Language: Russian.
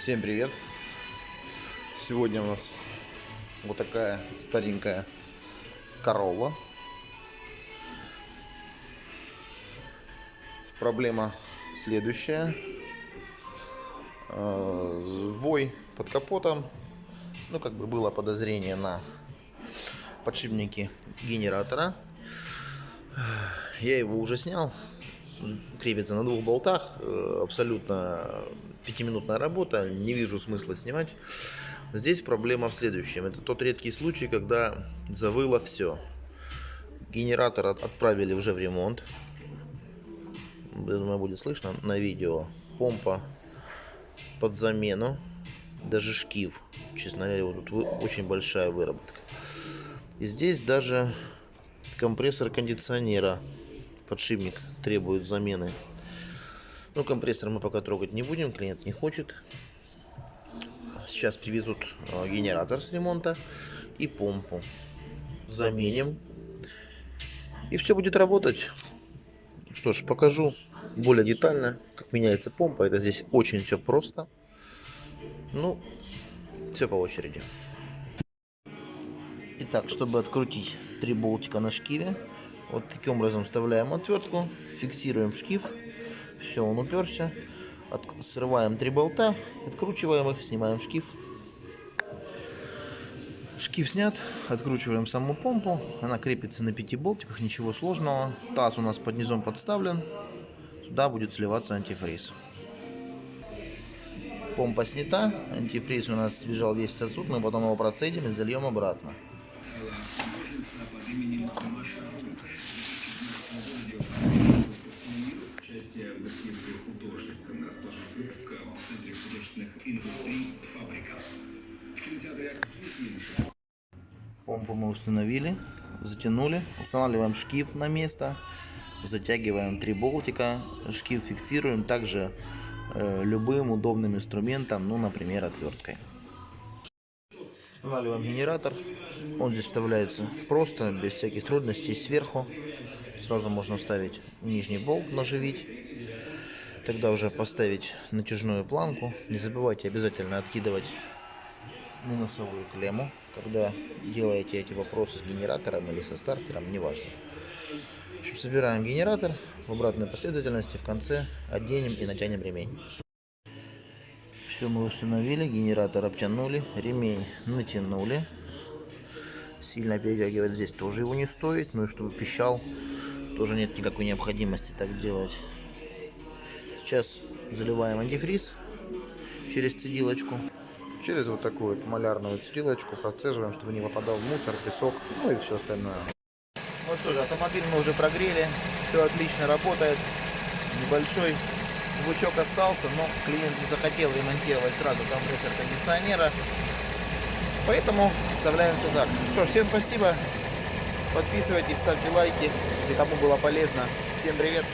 Всем привет! Сегодня у нас вот такая старенькая Corolla. Проблема следующая. Вой под капотом. Ну, как бы было подозрение на подшипники генератора. Я его уже снял. Крепится на 2 болтах. Абсолютно 5-минутная работа. Не вижу смысла снимать. Здесь проблема в следующем. Это тот редкий случай, когда завыло все. Генератор отправили уже в ремонт. Я думаю, будет слышно на видео. Помпа под замену. Даже шкив. Честно говоря, вот тут очень большая выработка. И здесь даже компрессор кондиционера. Подшипник требует замены. Ну, компрессор мы пока трогать не будем. Клиент не хочет. Сейчас привезут генератор с ремонта и помпу. Заменим. И все будет работать. Что ж, покажу более детально, как меняется помпа. Это здесь очень все просто. Ну, все по очереди. Итак, чтобы открутить 3 болтика на шкиве, вот таким образом вставляем отвертку, фиксируем шкив. Все, он уперся. Срываем 3 болта, откручиваем их, снимаем шкив. Шкив снят, откручиваем саму помпу. Она крепится на 5 болтиках, ничего сложного. Таз у нас под низом подставлен. Туда будет сливаться антифриз. Помпа снята, антифриз у нас сбежал весь в сосуд, мы потом его процедим и зальем обратно. Помпу мы установили, затянули, устанавливаем шкив на место, затягиваем 3 болтика, шкив фиксируем также любым удобным инструментом, ну, например, отверткой. Устанавливаем генератор, он здесь вставляется просто, без всяких трудностей, сверху. Сразу можно вставить нижний болт, наживить, тогда уже поставить натяжную планку. Не забывайте обязательно откидывать минусовую клемму, когда делаете эти вопросы с генератором или со стартером, неважно. В общем, собираем генератор в обратной последовательности, в конце оденем и натянем ремень. Все мы установили, генератор обтянули, ремень натянули. Сильно перетягивать здесь тоже его не стоит, ну и чтобы пищал, тоже нет никакой необходимости так делать. Сейчас заливаем антифриз через цедилочку. Через вот такую вот малярную цедилочку процеживаем, чтобы не попадал в мусор, песок, ну и все остальное. Ну что же, автомобиль мы уже прогрели, все отлично работает. Небольшой звучок остался, но клиент не захотел ремонтировать сразу компрессор кондиционера, поэтому оставляем все так. Что ж, всем спасибо, подписывайтесь, ставьте лайки, если кому было полезно. Всем привет!